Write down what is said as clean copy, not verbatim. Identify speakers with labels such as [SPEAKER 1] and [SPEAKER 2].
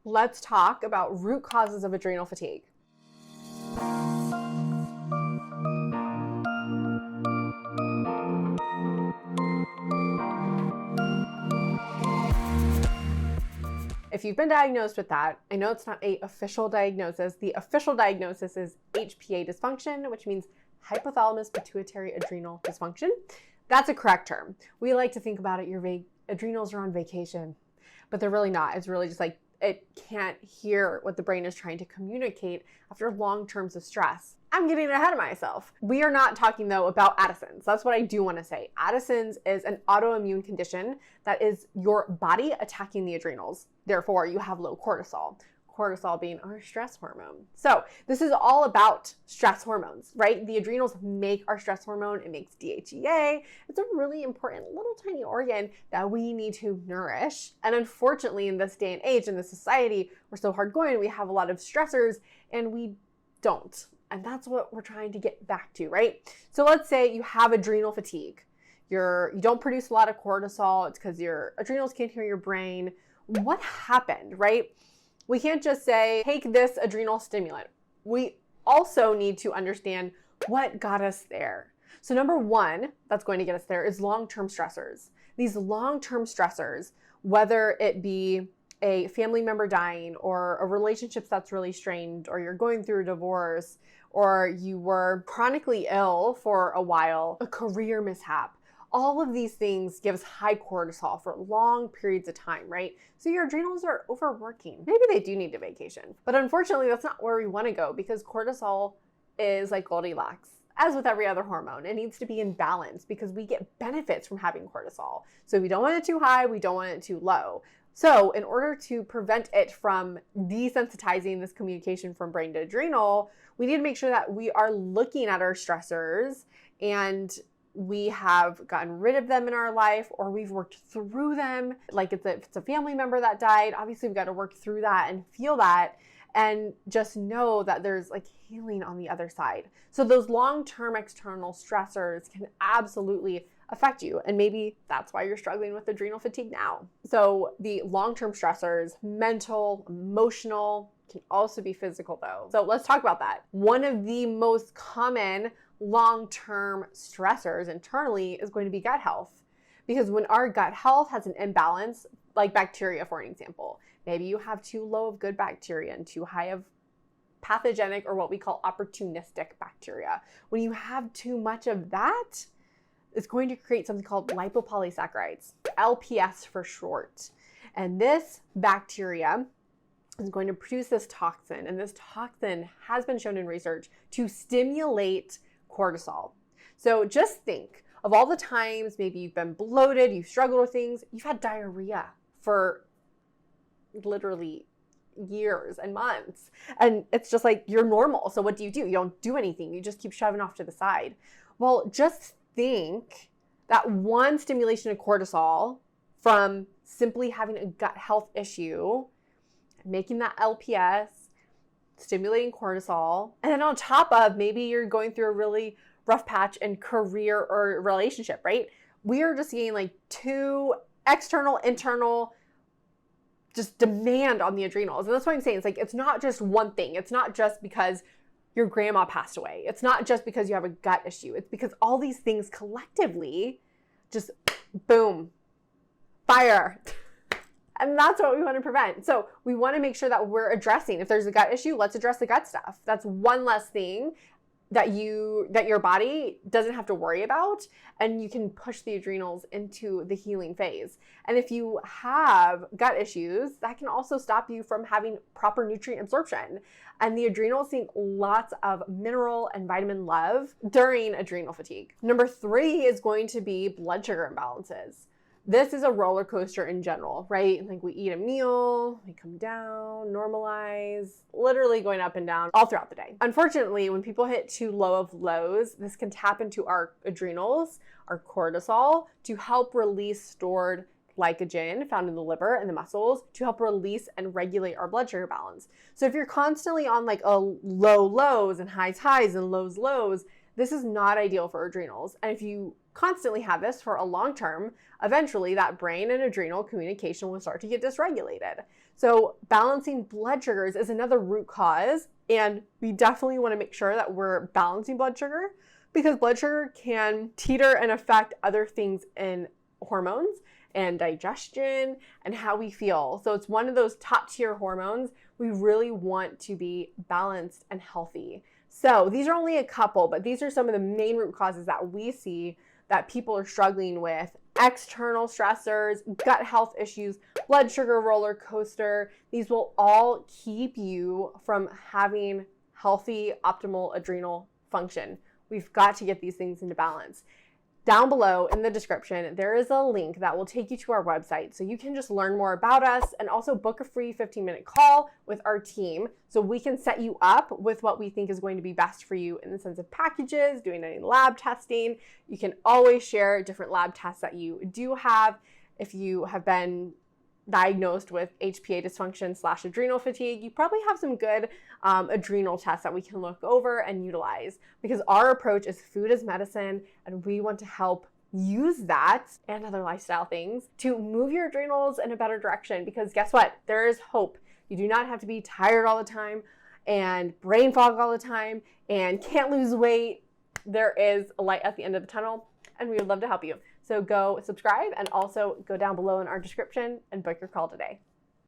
[SPEAKER 1] Let's talk about root causes of adrenal fatigue. If you've been diagnosed with that, I know it's not an official diagnosis. The official diagnosis is HPA dysfunction, which means hypothalamus pituitary adrenal dysfunction. That's a correct term. We like to think about it, your adrenals are on vacation, but they're really not. It's really just like it can't hear what the brain is trying to communicate after long terms of stress. I'm getting ahead of myself. We are not talking though about Addison's. That's what I do want to say. Addison's is an autoimmune condition that is your body attacking the adrenals. Therefore, you have low cortisol. Cortisol being our stress hormone. So this is all about stress hormones, right? The adrenals make our stress hormone. It makes DHEA. It's a really important little tiny organ that we need to nourish. And unfortunately, in this day and age, in this society, we're so hard going. We have a lot of stressors and we don't. And that's what we're trying to get back to, right? So let's say you have adrenal fatigue. You don't produce a lot of cortisol. It's because your adrenals can't hear your brain. What happened, right? We can't just say, take this adrenal stimulant. We also need to understand what got us there. So number one that's going to get us there is long-term stressors. These long-term stressors, whether it be a family member dying or a relationship that's really strained, or you're going through a divorce, or you were chronically ill for a while, a career mishap. All of these things give us high cortisol for long periods of time, right? So your adrenals are overworking. Maybe they do need a vacation, but unfortunately that's not where we want to go because cortisol is like Goldilocks. As with every other hormone, it needs to be in balance because we get benefits from having cortisol. So we don't want it too high, we don't want it too low. So in order to prevent it from desensitizing this communication from brain to adrenal, we need to make sure that we are looking at our stressors and we have gotten rid of them in our life or we've worked through them. Like if it's a family member that died, obviously we've got to work through that and feel that and just know that there's like healing on the other side. So those long-term external stressors can absolutely affect you. And maybe that's why you're struggling with adrenal fatigue now. So the long-term stressors, mental, emotional, can also be physical though. So let's talk about that. One of the most common long-term stressors internally is going to be gut health. Because when our gut health has an imbalance, like bacteria, for an example, maybe you have too low of good bacteria and too high of pathogenic or what we call opportunistic bacteria. When you have too much of that, it's going to create something called LIPOPOLYSACCHARIDES, LPS for short. And this bacteria is going to produce this toxin, and this toxin has been shown in research to stimulate cortisol. So just think of all the times maybe you've been bloated, you've struggled with things, you've had diarrhea for literally years and months. And it's just like you're normal. So what do? You don't do anything. You just keep shoving off to the side. Well, just think that one stimulation of cortisol from simply having a gut health issue, making that LPS, stimulating cortisol, and then on top of maybe you're going through a really rough patch in career or relationship, right? We are just getting like two external, internal, just demand on the adrenals. And that's what I'm saying. It's like, it's not just one thing. It's not just because your grandma passed away. It's not just because you have a gut issue. It's because all these things collectively just boom, fire. And that's what we want to prevent. So we want to make sure that we're addressing, if there's a gut issue, let's address the gut stuff. That's one less thing that your body doesn't have to worry about, and you can push the adrenals into the healing phase. And if you have gut issues, that can also stop you from having proper nutrient absorption. And the adrenals need lots of mineral and vitamin love during adrenal fatigue. Number 3 is going to be blood sugar imbalances. This is a roller coaster in general, right? Like we eat a meal, we come down, normalize, literally going up and down all throughout the day. Unfortunately, when people hit too low of lows, this can tap into our adrenals, our cortisol, to help release stored glycogen found in the liver and the muscles to help release and regulate our blood sugar balance. So if you're constantly on like a low lows and highs and lows, this is not ideal for adrenals. And if you constantly have this for a long term, eventually that brain and adrenal communication will start to get dysregulated. So balancing blood sugars is another root cause, and we definitely want to make sure that we're balancing blood sugar because blood sugar can teeter and affect other things in hormones and digestion and how we feel. So it's one of those top tier hormones. We really want to be balanced and healthy. So these are only a couple, but these are some of the main root causes that we see that people are struggling with. External stressors, gut health issues, blood sugar roller coaster. These will all keep you from having healthy, optimal adrenal function. We've got to get these things into balance. Down below in the description, there is a link that will take you to our website so you can just learn more about us and also book a free 15-minute call with our team so we can set you up with what we think is going to be best for you in the sense of packages, doing any lab testing. You can always share different lab tests that you do have. If you have been diagnosed with HPA dysfunction / adrenal fatigue, you probably have some good adrenal tests that we can look over and utilize because our approach is food as medicine, and we want to help use that and other lifestyle things to move your adrenals in a better direction because guess what? There is hope. You do not have to be tired all the time and brain fog all the time and can't lose weight. There is a light at the end of the tunnel, and we would love to help you. So go subscribe and also go down below in our description and book your call today.